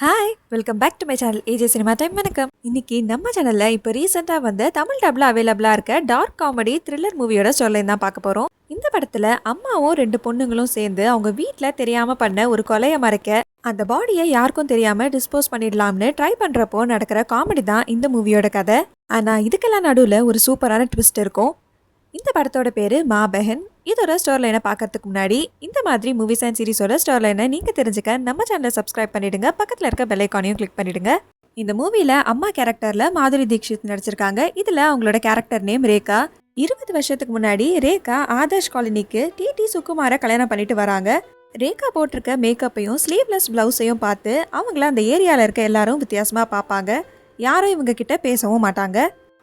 Hi welcome back to my channel AJ cinema time. வணக்கம். இன்னைக்கு நம்ம சேனல்ல இப்போ ரீசெண்டாக வந்து தமிழ் டப்ல அவைலபிளா இருக்க டார்க் காமெடி த்ரில்லர் மூவியோட ஸ்டோரியை தான் பார்க்க போறோம். இந்த படத்துல அம்மாவும் ரெண்டு பொண்ணுங்களும் சேர்ந்து அவங்க வீட்டில் தெரியாம பண்ண ஒரு கொலையை மறைக்க அந்த பாடியை யாருக்கும் தெரியாம டிஸ்போஸ் பண்ணிடலாம்னு ட்ரை பண்றப்போ நடக்கிற காமெடி தான் இந்த மூவியோட கதை. ஆனா இதுக்கெல்லாம் நடுவில் ஒரு சூப்பரான ட்விஸ்ட் இருக்கும். இந்த படத்தோட பேரு மா பெஹன். இதோட ஸ்டோர் லைனை பார்க்கறதுக்கு முன்னாடி இந்த மாதிரி மூவிஸ் அண்ட் சீரிஸோட ஸ்டோர் லைனை நீங்க தெரிஞ்சுக்க நம்ம சேனலை சப்ஸ்கிரைப் பண்ணிடுங்க. பக்கத்துல இருக்க பெல் ஐகானையும் கிளிக் பண்ணிடுங்க. இந்த மூவில அம்மா கேரக்டர்ல மாதுரி தீக்ஷித் நடிச்சிருக்காங்க. இதுல அவங்களோட கேரக்டர் நேம் ரேகா. 20 வருஷத்துக்கு முன்னாடி ரேகா ஆதர்ஷ் காலனிக்கு டிடி சுகுமார கல்யாணம் பண்ணிட்டு வராங்க. ரேகா போட்டிருக்க மேக்கப்பையும் ஸ்லீவ்லெஸ் பிளவுஸையும் பார்த்து அவங்கள அந்த ஏரியால இருக்க எல்லாரும் வித்தியாசமா பார்ப்பாங்க. யாரும் இவங்க கிட்ட பேசவும் மாட்டாங்க.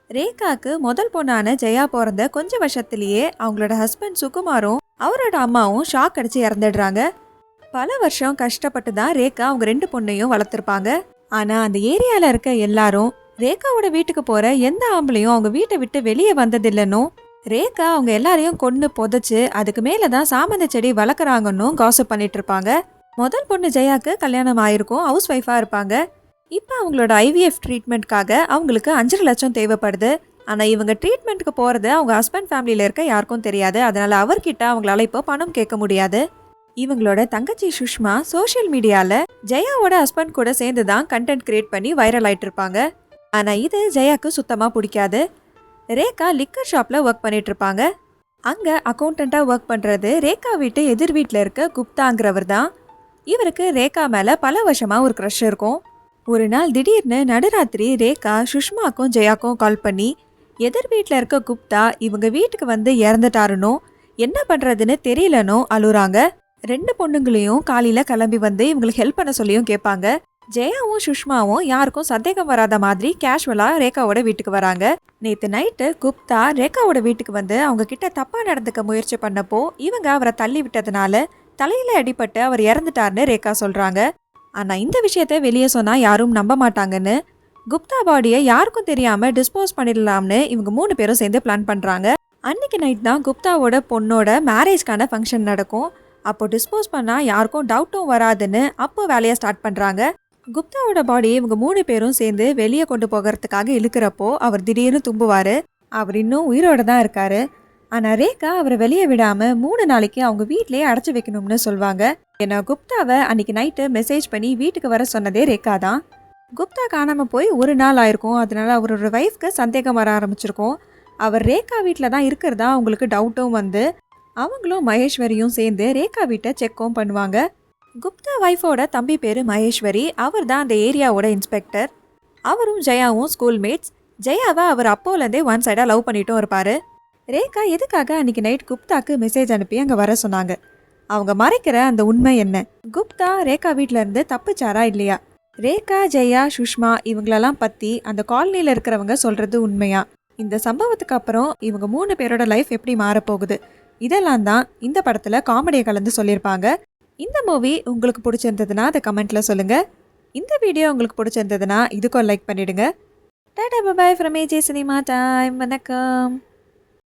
ரேகாக்கு முதல் பொண்ணான ஜெயா பிறந்த கொஞ்ச வருஷத்திலேயே அவங்களோட ஹஸ்பண்ட் சுகுமாரும் அவரோட அம்மாவும் ஷாக் அடிச்சு இறந்துடுறாங்க. பல வருஷம் கஷ்டப்பட்டு தான் ரேகா அவங்க ரெண்டு பொண்ணையும் வளர்த்துருப்பாங்க. ஆனா அந்த ஏரியால இருக்க எல்லாரும் ரேகாவோட வீட்டுக்கு போற எந்த ஆம்பளையும் அவங்க வீட்டை விட்டு வெளியே வந்ததில்லைன்னும், ரேகா அவங்க எல்லாரையும் கொண்டு புதைச்சு அதுக்கு மேலதான் சாமந்த செடி வளர்க்குறாங்கன்னு காசப் பண்ணிட்டு இருப்பாங்க. முதல் பொண்ணு ஜெயாக்கு கல்யாணம் ஆயிருக்கும், ஹவுஸ் ஒய்ஃபா இருப்பாங்க. இப்போ அவங்களோட ஐவிஎஃப் ட்ரீட்மெண்ட்காக அவங்களுக்கு 5.5 லட்சம் தேவைப்படுது. ஆனால் இவங்க ட்ரீட்மெண்ட்டுக்கு போகிறது அவங்க ஹஸ்பண்ட் ஃபேமிலியில் இருக்க யாருக்கும் தெரியாது. அதனால் அவர்கிட்ட அவங்களால இப்போ பணம் கேட்க முடியாது. இவங்களோட தங்கச்சி சுஷ்மா சோஷியல் மீடியாவில் ஜெயாவோட ஹஸ்பண்ட் கூட சேர்ந்து தான் கண்டென்ட் கிரியேட் பண்ணி வைரல் ஆகிட்டு இருப்பாங்க. ஆனால் இது ஜெயாக்கு சுத்தமாக பிடிக்காது. ரேகா லிக்கர் ஷாப்பில் ஒர்க் பண்ணிட்டு இருப்பாங்க. அங்கே அக்கௌண்டண்ட்டாக ஒர்க் பண்ணுறது ரேகா வீட்டு எதிர் வீட்டில் இருக்க குப்தாங்கிறவர் தான். இவருக்கு ரேகா மேலே பல வருஷமாக ஒரு க்ரஷ் இருக்கும். ஒரு நாள் திடீர்னு நடுராத்திரி ரேகா சுஷ்மாக்கும் ஜெயாக்கும் கால் பண்ணி எதிர் வீட்டில் இருக்க குப்தா இவங்க வீட்டுக்கு வந்து இறந்துட்டாருனோ என்ன பண்ணுறதுன்னு தெரியலனோ அழுறாங்க. ரெண்டு பொண்ணுங்களையும் காலையில் கிளம்பி வந்து இவங்களுக்கு ஹெல்ப் பண்ண சொல்லியும் கேட்பாங்க. ஜெயாவும் சுஷ்மாவும் யாருக்கும் சந்தேகம் வராத மாதிரி கேஷுவலாக ரேகாவோட வீட்டுக்கு வராங்க. நேற்று நைட்டு குப்தா ரேகாவோட வீட்டுக்கு வந்து அவங்க கிட்ட தப்பாக நடந்துக்க முயற்சி பண்ணப்போ இவங்க அவரை தள்ளி விட்டதுனால தலையில அடிபட்டு அவர் இறந்துட்டாருன்னு ரேகா சொல்கிறாங்க. ஆனால் இந்த விஷயத்த வெளியே சொன்னால் யாரும் நம்ப மாட்டாங்கன்னு குப்தா பாடியை யாருக்கும் தெரியாமல் டிஸ்போஸ் பண்ணிடலாம்னு இவங்க 3 பேரும் சேர்ந்து பிளான் பண்ணுறாங்க. அன்னைக்கு நைட் தான் குப்தாவோட பொண்ணோட மேரேஜ்க்கான ஃபங்க்ஷன் நடக்கும். அப்போ டிஸ்போஸ் பண்ணால் யாருக்கும் டவுட்டும் வராதுன்னு அப்போ வேலையை ஸ்டார்ட் பண்ணுறாங்க. குப்தாவோட பாடியை இவங்க 3 பேரும் சேர்ந்து வெளியே கொண்டு போகிறதுக்காக இழுக்கிறப்போ அவர் திடீர்னு தும்புவார். அவர் இன்னும் உயிரோட தான் இருக்காரு. ஆனால் ரேகா அவரை வெளியே விடாமல் 3 நாளைக்கு அவங்க வீட்டிலேயே அடைச்சி வைக்கணும்னு சொல்லுவாங்க. ஏன்னா குப்தாவை அன்னைக்கு நைட்டு மெசேஜ் பண்ணி வீட்டுக்கு வர சொன்னதே ரேகா தான். குப்தா காணாமல் போய் 1 நாள் ஆயிருக்கும். அதனால அவரோட ஒய்ஃப்க்கு சந்தேகம் வர ஆரம்பிச்சிருக்கும். அவர் ரேகா வீட்டில் தான் இருக்கிறதா அவங்களுக்கு டவுட்டும் வந்து அவங்களும் மகேஸ்வரியும் சேர்ந்து ரேகா வீட்டை செக்கும் பண்ணுவாங்க. குப்தா ஒய்ஃபோட தம்பி பேர் மகேஸ்வரி. அவர் தான் அந்த ஏரியாவோட இன்ஸ்பெக்டர். அவரும் ஜெயாவும் ஸ்கூல்மேட்ஸ். ஜெயாவை அவர் அப்போலேருந்தே ஒன் சைடாக லவ் பண்ணிட்டும் இருப்பார். ரேகா எதுக்காக அன்றைக்கி நைட் குப்தாக்கு மெசேஜ் அனுப்பி அங்கே வர சொன்னாங்க? அவங்க மறைக்கிற அந்த உண்மை என்ன? குப்தா ரேகா வீட்டிலேருந்து தப்பிச்சாரா இல்லையா? ரேகா, ஜெயா, சுஷ்மா இவங்களெல்லாம் பற்றி அந்த காலனியில் இருக்கிறவங்க சொல்கிறது உண்மையா? இந்த சம்பவத்துக்கு அப்புறம் இவங்க 3 பேரோட லைஃப் எப்படி மாறப்போகுது? இதெல்லாம் தான் இந்த படத்தில் காமெடியை கலந்து சொல்லியிருப்பாங்க. இந்த மூவி உங்களுக்கு பிடிச்சிருந்ததுன்னா அதை கமெண்ட்டில் சொல்லுங்கள். இந்த வீடியோ உங்களுக்கு பிடிச்சிருந்ததுன்னா இதுக்கும் லைக் பண்ணிவிடுங்க. Tata bye from AJ cinema time. வணக்கம்.